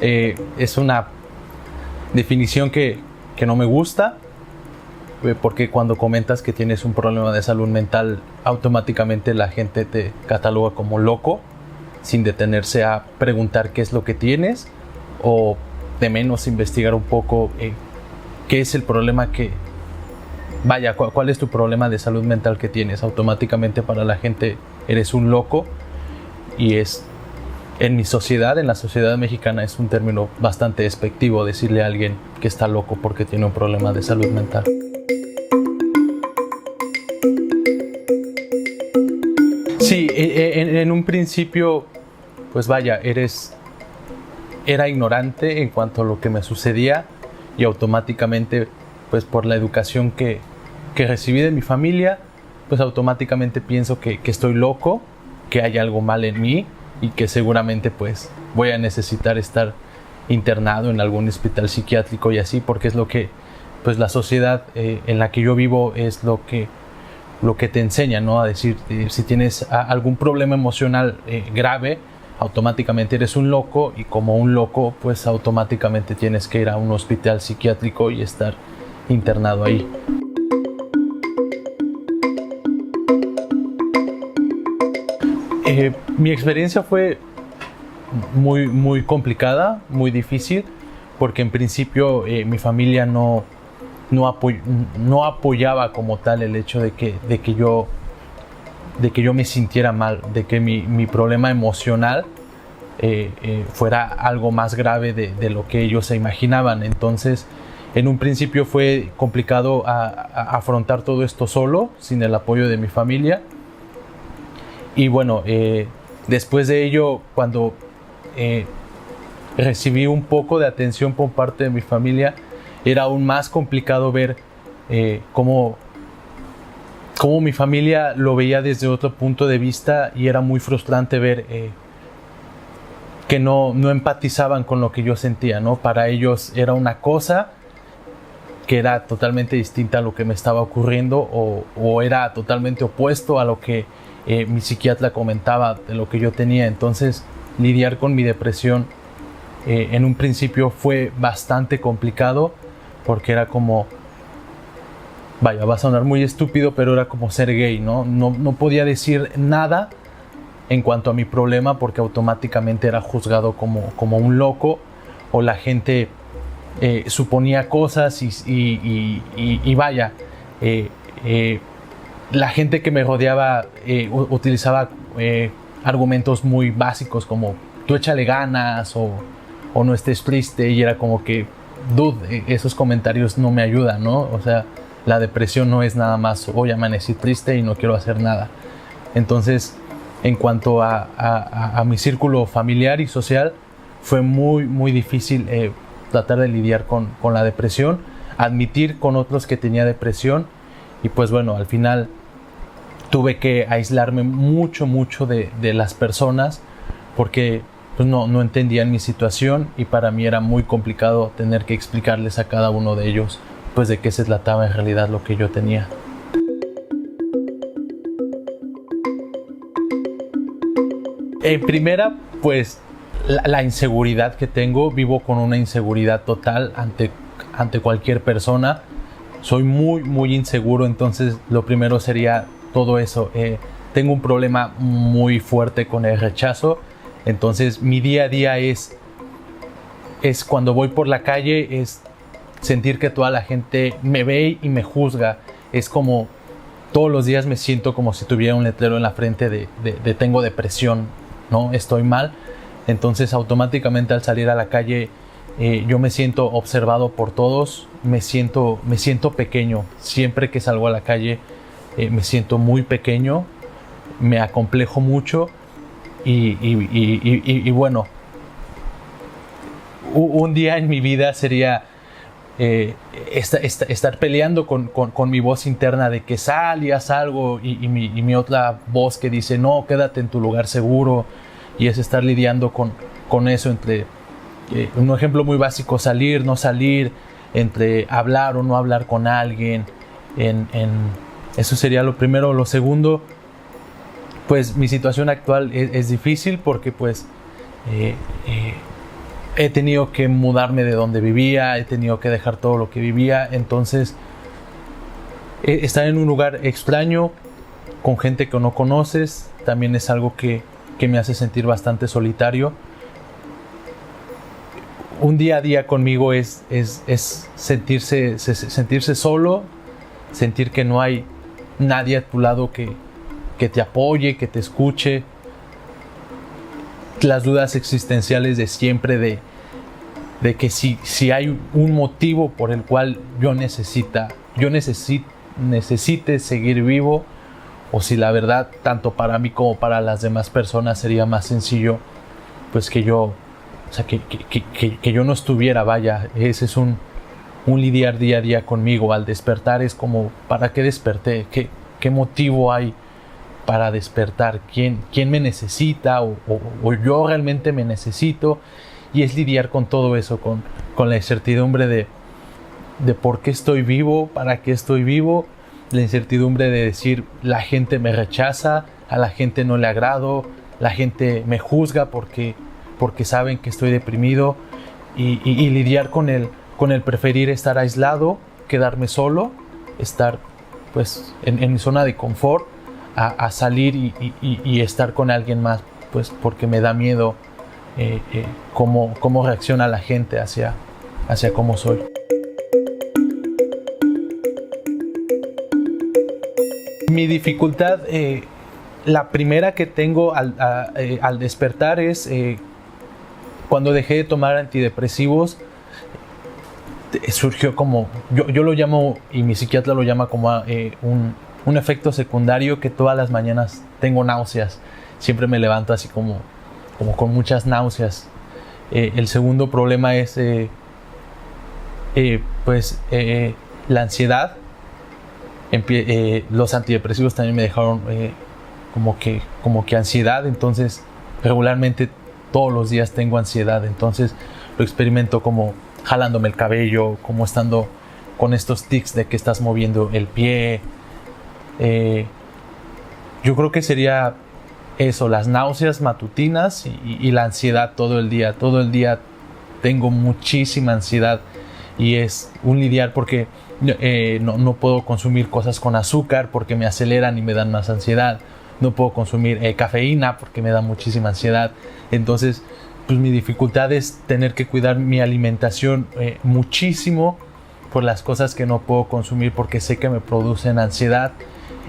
Es una definición que no me gusta, porque cuando comentas que tienes un problema de salud mental, automáticamente la gente te cataloga como loco, sin detenerse a preguntar qué es lo que tienes, o de menos investigar un poco qué es el problema cuál es tu problema de salud mental que tienes. Automáticamente para la gente eres un loco, y en mi sociedad, en la sociedad mexicana, es un término bastante despectivo decirle a alguien que está loco porque tiene un problema de salud mental. Sí, en un principio, pues vaya, era ignorante en cuanto a lo que me sucedía, y automáticamente, pues por la educación que recibí de mi familia, pues automáticamente pienso que estoy loco, que hay algo mal en mí, y que seguramente pues voy a necesitar estar internado en algún hospital psiquiátrico y así, porque es lo que pues la sociedad en la que yo vivo es lo que te enseña, ¿no? A decir, si tienes algún problema emocional grave, automáticamente eres un loco, y como un loco pues automáticamente tienes que ir a un hospital psiquiátrico y estar internado ahí. Mi experiencia fue muy, muy complicada, muy difícil, porque en principio mi familia no apoyaba como tal el hecho de que yo me sintiera mal, de que mi problema emocional fuera algo más grave de lo que ellos se imaginaban. Entonces, en un principio fue complicado a afrontar todo esto solo, sin el apoyo de mi familia. Y bueno, después de ello, cuando recibí un poco de atención por parte de mi familia, era aún más complicado ver cómo mi familia lo veía desde otro punto de vista, y era muy frustrante ver que no empatizaban con lo que yo sentía, ¿no? Para ellos era una cosa que era totalmente distinta a lo que me estaba ocurriendo, o era totalmente opuesto a lo que mi psiquiatra comentaba de lo que yo tenía. Entonces, lidiar con mi depresión en un principio fue bastante complicado, porque era como, vaya, va a sonar muy estúpido, pero era como ser gay, ¿no? No podía decir nada en cuanto a mi problema, porque automáticamente era juzgado como un loco, o la gente suponía cosas, y vaya, la gente que me rodeaba utilizaba argumentos muy básicos como tú échale ganas, o no estés triste, y era como que, dude, esos comentarios no me ayudan, ¿no? O sea, la depresión no es nada más hoy amanecí triste y no quiero hacer nada. Entonces, en cuanto a mi círculo familiar y social, fue muy, muy difícil tratar de lidiar con la depresión, admitir con otros que tenía depresión, y pues bueno, al final tuve que aislarme mucho de las personas, porque pues no entendían mi situación, y para mí era muy complicado tener que explicarles a cada uno de ellos pues de qué se trataba en realidad lo que yo tenía. En primera, pues la inseguridad que tengo. Vivo con una inseguridad total ante cualquier persona. Soy muy, muy inseguro, entonces lo primero sería todo eso. Tengo un problema muy fuerte con el rechazo, entonces mi día a día es cuando voy por la calle, es sentir que toda la gente me ve y me juzga. Es como todos los días me siento como si tuviera un letrero en la frente de tengo depresión, ¿no? Estoy mal. Entonces automáticamente al salir a la calle yo me siento observado por todos, me siento pequeño. Siempre que salgo a la calle me siento muy pequeño, me acomplejo mucho, y bueno, un día en mi vida sería estar peleando con mi voz interna de que sal y haz algo, y mi otra voz que dice no, quédate en tu lugar seguro, y es estar lidiando con eso entre un ejemplo muy básico, salir, no salir, entre hablar o no hablar con alguien. Eso sería lo primero. Lo segundo, pues mi situación actual es difícil, porque pues he tenido que mudarme de donde vivía, he tenido que dejar todo lo que vivía, entonces estar en un lugar extraño, con gente que no conoces, también es algo que me hace sentir bastante solitario. Un día a día conmigo es sentirse solo, sentir que no hay nadie a tu lado que te apoye, que te escuche. Las dudas existenciales de siempre de que si hay un motivo por el cual yo necesite seguir vivo, o si la verdad tanto para mí como para las demás personas sería más sencillo pues que yo, o sea, que yo no estuviera. Vaya, ese es un lidiar día a día conmigo. Al despertar es como, ¿para qué desperté? ¿Qué motivo hay para despertar? ¿Quién me necesita? ¿O yo realmente me necesito? Y es lidiar con todo eso, con la incertidumbre de por qué estoy vivo, para qué estoy vivo, la incertidumbre de decir, la gente me rechaza, a la gente no le agrado, la gente me juzga porque saben que estoy deprimido, y lidiar con el preferir estar aislado, quedarme solo, estar pues en mi zona de confort, a salir y estar con alguien más, pues porque me da miedo cómo reacciona la gente hacia cómo soy. Mi dificultad, la primera que tengo al despertar es cuando dejé de tomar antidepresivos. Surgió como, yo lo llamo, y mi psiquiatra lo llama como un efecto secundario, que todas las mañanas tengo náuseas. Siempre me levanto así como con muchas náuseas. El segundo problema es la ansiedad. Los antidepresivos también me dejaron como que ansiedad, entonces regularmente todos los días tengo ansiedad, entonces lo experimento como jalándome el cabello, como estando con estos tics de que estás moviendo el pie. Yo creo que sería eso, las náuseas matutinas y la ansiedad todo el día tengo muchísima ansiedad, y es un lidiar porque no puedo consumir cosas con azúcar porque me aceleran y me dan más ansiedad. No puedo consumir cafeína porque me da muchísima ansiedad. Entonces, pues mi dificultad es tener que cuidar mi alimentación muchísimo por las cosas que no puedo consumir porque sé que me producen ansiedad,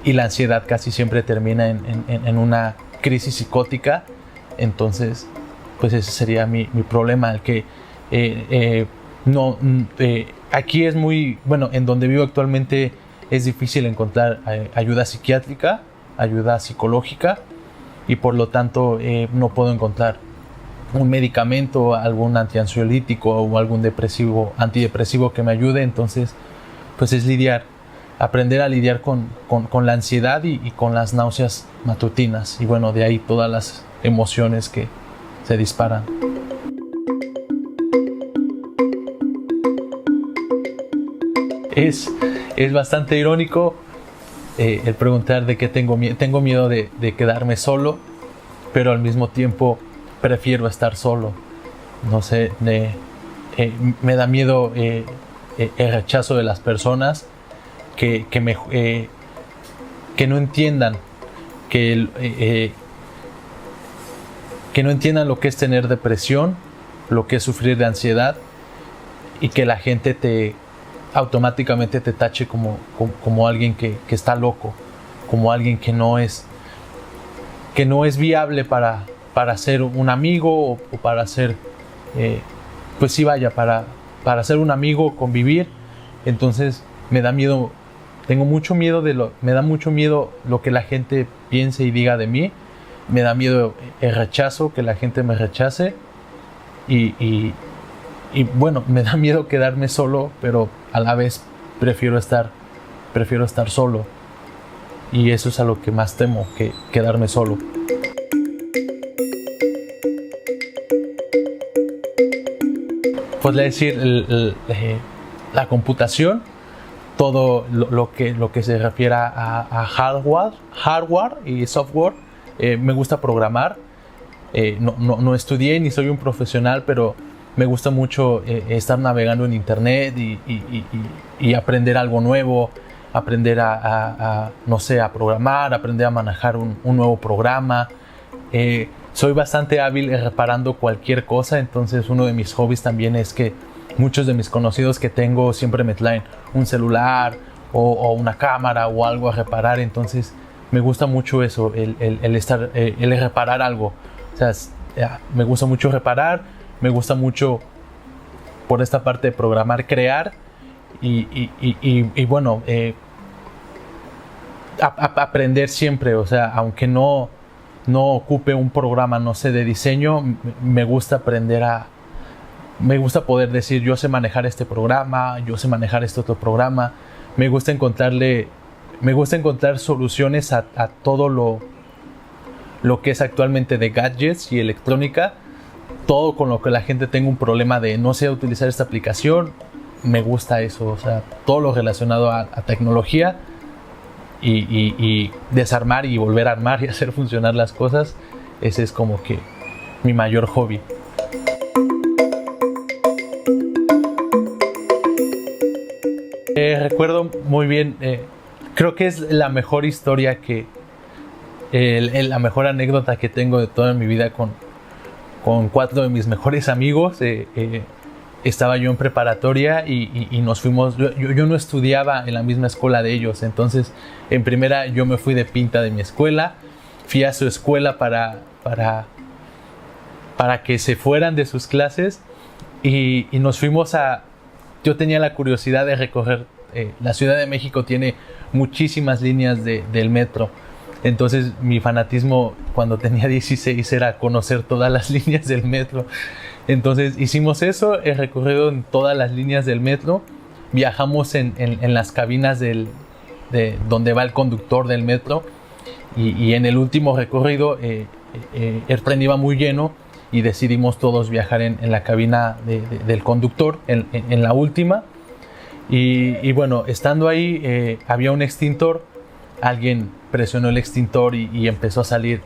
y la ansiedad casi siempre termina en una crisis psicótica. Entonces, pues ese sería mi problema, el que aquí es muy, bueno, en donde vivo actualmente es difícil encontrar ayuda psiquiátrica, ayuda psicológica, y por lo tanto no puedo encontrar un medicamento, algún antiansiolítico o algún antidepresivo que me ayude. Entonces, pues es aprender a lidiar con la ansiedad y con las náuseas matutinas, y bueno, de ahí todas las emociones que se disparan. Es bastante irónico el preguntar de qué tengo miedo. Tengo miedo de quedarme solo, pero al mismo tiempo prefiero estar solo. No sé, me da miedo el rechazo de las personas que no entiendan que no entiendan lo que es tener depresión, lo que es sufrir de ansiedad, y que la gente automáticamente te tache como alguien que está loco, como alguien que no es viable para ser un amigo, o para ser pues sí, vaya, para ser un amigo, convivir. Entonces me da miedo, me da mucho miedo lo que la gente piense y diga de mí. Me da miedo el rechazo, que la gente me rechace, y bueno, me da miedo quedarme solo, pero a la vez prefiero estar solo, y eso es a lo que más temo, que quedarme solo. Pues decir, la computación, todo lo que se refiere a hardware y software. Me gusta programar. No estudié ni soy un profesional, pero Me gusta mucho estar navegando en internet y aprender algo nuevo, aprender no sé, a programar, aprender a manejar un nuevo programa. Soy bastante hábil reparando cualquier cosa, entonces uno de mis hobbies también es que muchos de mis conocidos que tengo siempre me traen un celular o una cámara o algo a reparar, entonces me gusta mucho eso, el reparar algo. O sea, me gusta mucho reparar, me gusta mucho por esta parte de programar, crear y bueno, aprender siempre, o sea, aunque no ocupe un programa, no sé, de diseño, me gusta me gusta poder decir, yo sé manejar este programa, yo sé manejar este otro programa, me gusta encontrar soluciones a todo lo que es actualmente de gadgets y electrónica, todo con lo que la gente tenga un problema de no sé utilizar esta aplicación, me gusta eso, o sea, todo lo relacionado a tecnología y desarmar y volver a armar y hacer funcionar las cosas, ese es como que mi mayor hobby. Recuerdo muy bien, creo que es la mejor historia la mejor anécdota que tengo de toda mi vida con 4 de mis mejores amigos. Estaba yo en preparatoria y nos fuimos, yo no estudiaba en la misma escuela de ellos, entonces en primera yo me fui de pinta de mi escuela, fui a su escuela para que se fueran de sus clases y nos fuimos yo tenía la curiosidad de recorrer, la Ciudad de México tiene muchísimas líneas del metro, entonces mi fanatismo cuando tenía 16 era conocer todas las líneas del metro. Entonces hicimos eso, he recorrido en todas las líneas del metro, viajamos en las cabinas de donde va el conductor del metro y en el último recorrido el tren iba muy lleno y decidimos todos viajar en la cabina del conductor, en la última. Y bueno, estando ahí había un extintor, alguien presionó el extintor y empezó a salir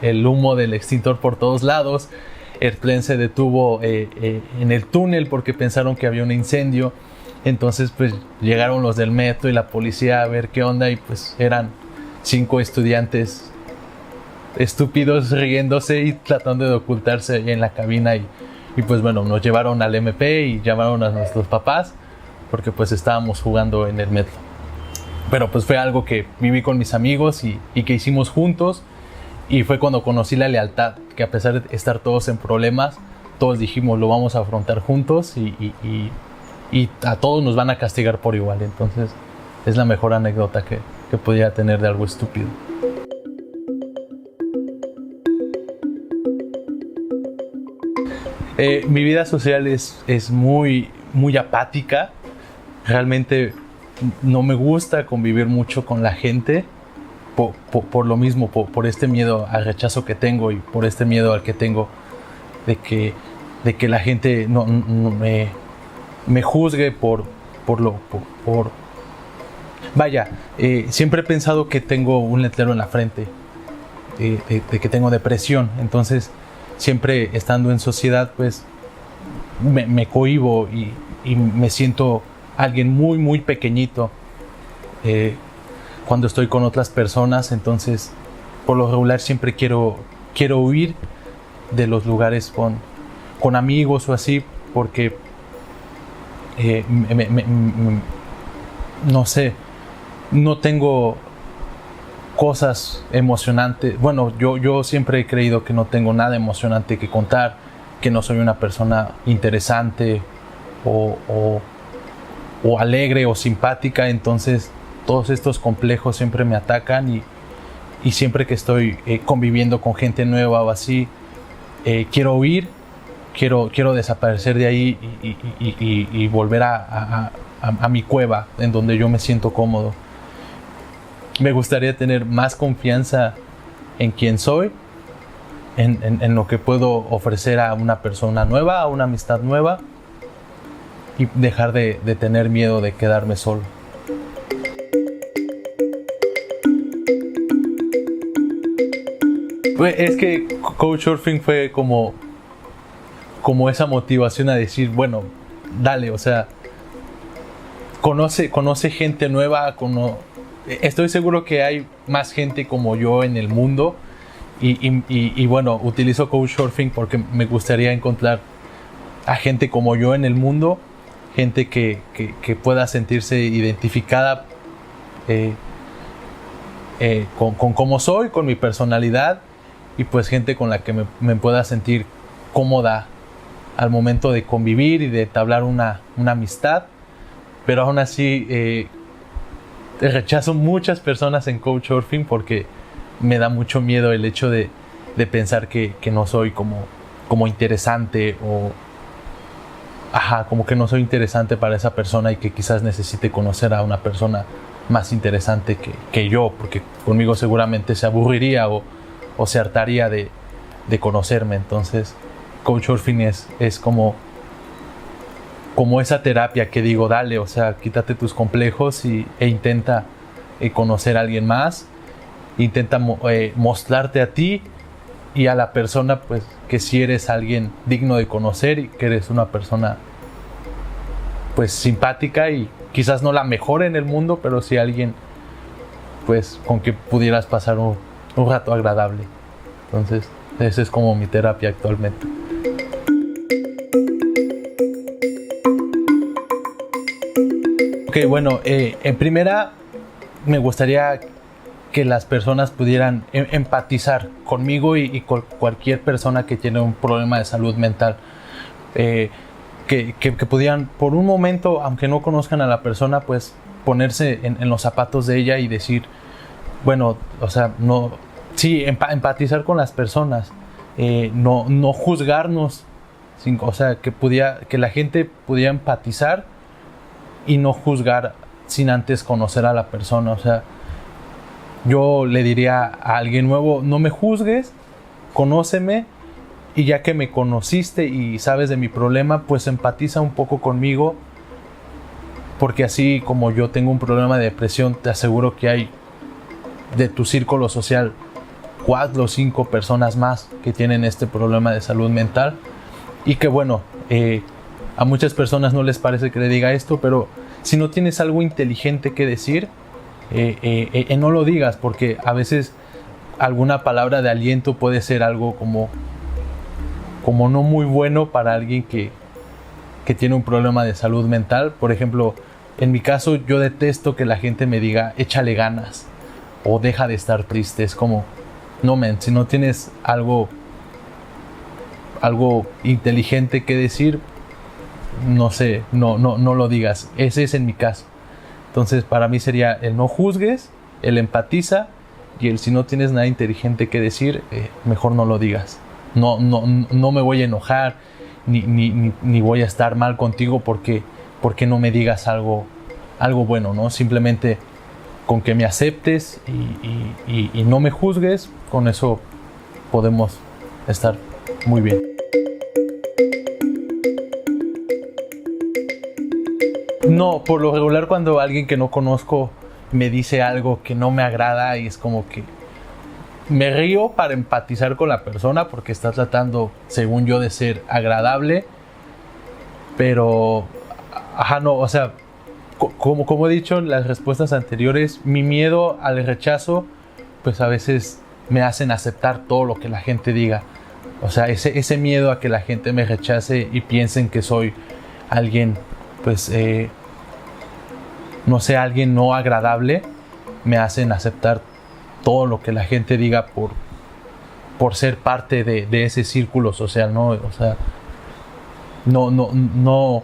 el humo del extintor por todos lados. El tren se detuvo en el túnel porque pensaron que había un incendio. Entonces pues llegaron los del metro y la policía a ver qué onda y pues eran 5 estudiantes estúpidos riéndose y tratando de ocultarse en la cabina y pues bueno, nos llevaron al MP y llamaron a nuestros papás porque pues estábamos jugando en el metro. Pero pues fue algo que viví con mis amigos y que hicimos juntos. Y fue cuando conocí la lealtad, que a pesar de estar todos en problemas, todos dijimos lo vamos a afrontar juntos y a todos nos van a castigar por igual. Entonces es la mejor anécdota que podía tener de algo estúpido. Mi vida social es muy, muy apática. Realmente no me gusta convivir mucho con la gente. Por lo mismo, por este miedo al rechazo que tengo y por este miedo al que tengo de que la gente no me juzgue vaya, siempre he pensado que tengo un letrero en la frente de que tengo depresión, entonces siempre estando en sociedad pues me cohíbo y me siento alguien muy muy pequeñito cuando estoy con otras personas, entonces por lo regular siempre quiero huir de los lugares con amigos o así, porque no sé, no tengo cosas emocionantes. Bueno, yo siempre he creído que no tengo nada emocionante que contar, que no soy una persona interesante o alegre o simpática, entonces todos estos complejos siempre me atacan y siempre que estoy conviviendo con gente nueva o así, quiero huir, quiero desaparecer de ahí y volver a mi cueva en donde yo me siento cómodo. Me gustaría tener más confianza en quién soy, en lo que puedo ofrecer a una persona nueva, a una amistad nueva y dejar de tener miedo de quedarme solo. Es que Couchsurfing fue como como esa motivación a decir, bueno, dale, o sea, conoce gente nueva, estoy seguro que hay más gente como yo en el mundo y bueno, utilizo Couchsurfing porque me gustaría encontrar a gente como yo en el mundo, gente que pueda sentirse identificada con cómo soy, con mi personalidad, y pues gente con la que me pueda sentir cómoda al momento de convivir y de entablar una amistad. Pero aún así rechazo muchas personas en Couchsurfing porque me da mucho miedo el hecho de pensar que no soy como interesante, o como que no soy interesante para esa persona y que quizás necesite conocer a una persona más interesante que yo, porque conmigo seguramente se aburriría o se hartaría de conocerme. Entonces Couchsurfing es como esa terapia que digo, dale, o sea, quítate tus complejos e intenta conocer a alguien más, intenta mostrarte a ti y a la persona, pues, que si eres alguien digno de conocer y que eres una persona, pues, simpática y quizás no la mejor en el mundo, pero sí alguien, pues, con que pudieras pasar un rato agradable. Entonces, esa es como mi terapia actualmente. Ok, bueno, en primera me gustaría que las personas pudieran empatizar conmigo y con cualquier persona que tiene un problema de salud mental. Que pudieran por un momento, aunque no conozcan a la persona, pues ponerse en los zapatos de ella y decir, bueno, o sea, no, sí, empatizar con las personas, no juzgarnos, o sea, que la gente pudiera empatizar y no juzgar sin antes conocer a la persona. O sea, yo le diría a alguien nuevo, no me juzgues, conóceme, y ya que me conociste y sabes de mi problema, pues empatiza un poco conmigo, porque así como yo tengo un problema de depresión, te aseguro que hay de tu círculo social 4 o 5 personas más que tienen este problema de salud mental. Y que bueno, a muchas personas no les parece que le diga esto, pero si no tienes algo inteligente que decir, no lo digas, porque a veces alguna palabra de aliento puede ser algo como no muy bueno para alguien que tiene un problema de salud mental. Por ejemplo, en mi caso, yo detesto que la gente me diga échale ganas o deja de estar triste. Es como, no, man, si no tienes algo inteligente que decir, no sé, no lo digas. Ese es en mi caso. Entonces, para mí sería el no juzgues, el empatiza, y el si no tienes nada inteligente que decir, mejor no lo digas. No me voy a enojar ni voy a estar mal contigo porque no me digas algo bueno, ¿no? Simplemente con que me aceptes y no me juzgues, con eso podemos estar muy bien. No, por lo regular cuando alguien que no conozco me dice algo que no me agrada, y es como que me río para empatizar con la persona porque está tratando, según yo, de ser agradable, pero no, o sea, como he dicho en las respuestas anteriores, mi miedo al rechazo pues a veces me hacen aceptar todo lo que la gente diga. O sea, ese miedo a que la gente me rechace y piensen que soy alguien, pues no sé, alguien no agradable, me hacen aceptar todo lo que la gente diga por ser parte de ese círculo social, ¿no? O sea, no,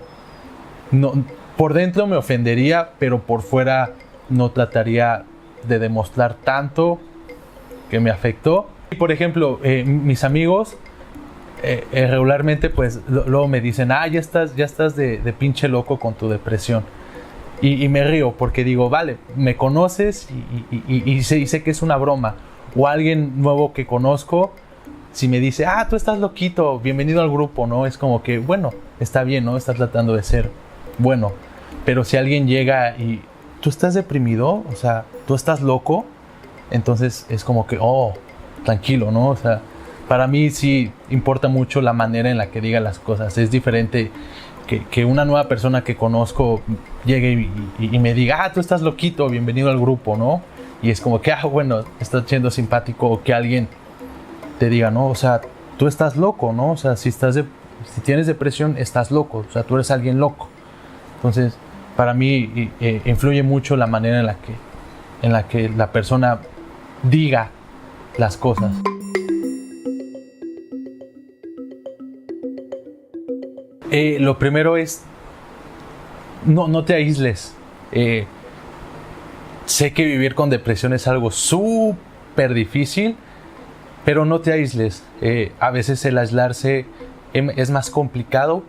por dentro me ofendería, pero por fuera no trataría de demostrar tanto que me afectó. Y por ejemplo, mis amigos regularmente pues luego me dicen, ya estás de pinche loco con tu depresión. Y me río porque digo, vale, me conoces y sé que es una broma. O alguien nuevo que conozco, si me dice, tú estás loquito, bienvenido al grupo, ¿no? Es como que, bueno, está bien, ¿no? Está tratando de ser bueno. Pero si alguien llega y, ¿tú estás deprimido? O sea, ¿tú estás loco? Entonces es como que, tranquilo, ¿no? O sea, para mí sí importa mucho la manera en la que diga las cosas. Es diferente que una nueva persona que conozco llegue y me diga, tú estás loquito, bienvenido al grupo, ¿no? Y es como que, bueno, estás siendo simpático, o que alguien te diga, no, o sea, tú estás loco, ¿no? O sea, si tienes depresión, estás loco, o sea, tú eres alguien loco. Entonces, para mí influye mucho la manera en la que la persona diga las cosas. Lo primero es, no te aísles. Sé que vivir con depresión es algo súper difícil, pero no te aísles. A veces el aislarse es más complicado,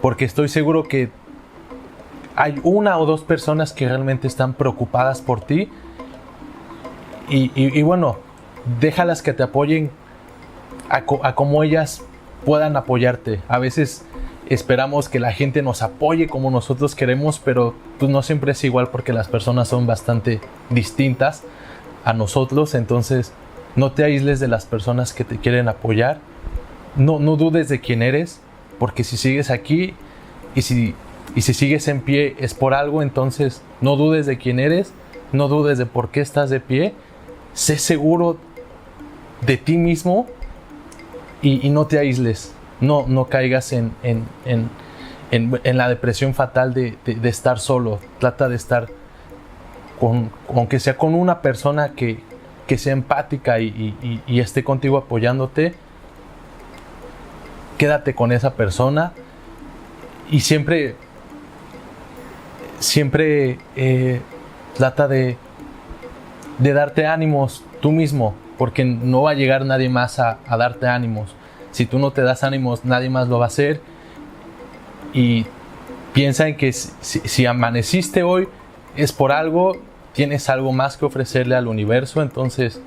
porque estoy seguro que hay una o dos personas que realmente están preocupadas por ti. Y bueno, déjalas que te apoyen a como ellas puedan apoyarte. A veces esperamos que la gente nos apoye como nosotros queremos, pero pues no siempre es igual, porque las personas son bastante distintas a nosotros. Entonces, no te aísles de las personas que te quieren apoyar. No dudes de quién eres, porque si sigues aquí y si sigues en pie es por algo. Entonces, no dudes de quién eres, no dudes de por qué estás de pie. Sé seguro de ti mismo y no te aísles. No caigas en la depresión fatal de estar solo. Trata de estar aunque sea con una persona que sea empática y esté contigo apoyándote. Quédate con esa persona y siempre trata de darte ánimos tú mismo, porque no va a llegar nadie más a darte ánimos. Si tú no te das ánimos, nadie más lo va a hacer. Y piensa en que si amaneciste hoy es por algo, tienes algo más que ofrecerle al universo. Entonces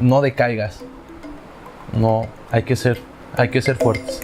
no decaigas. No, hay que ser fuertes.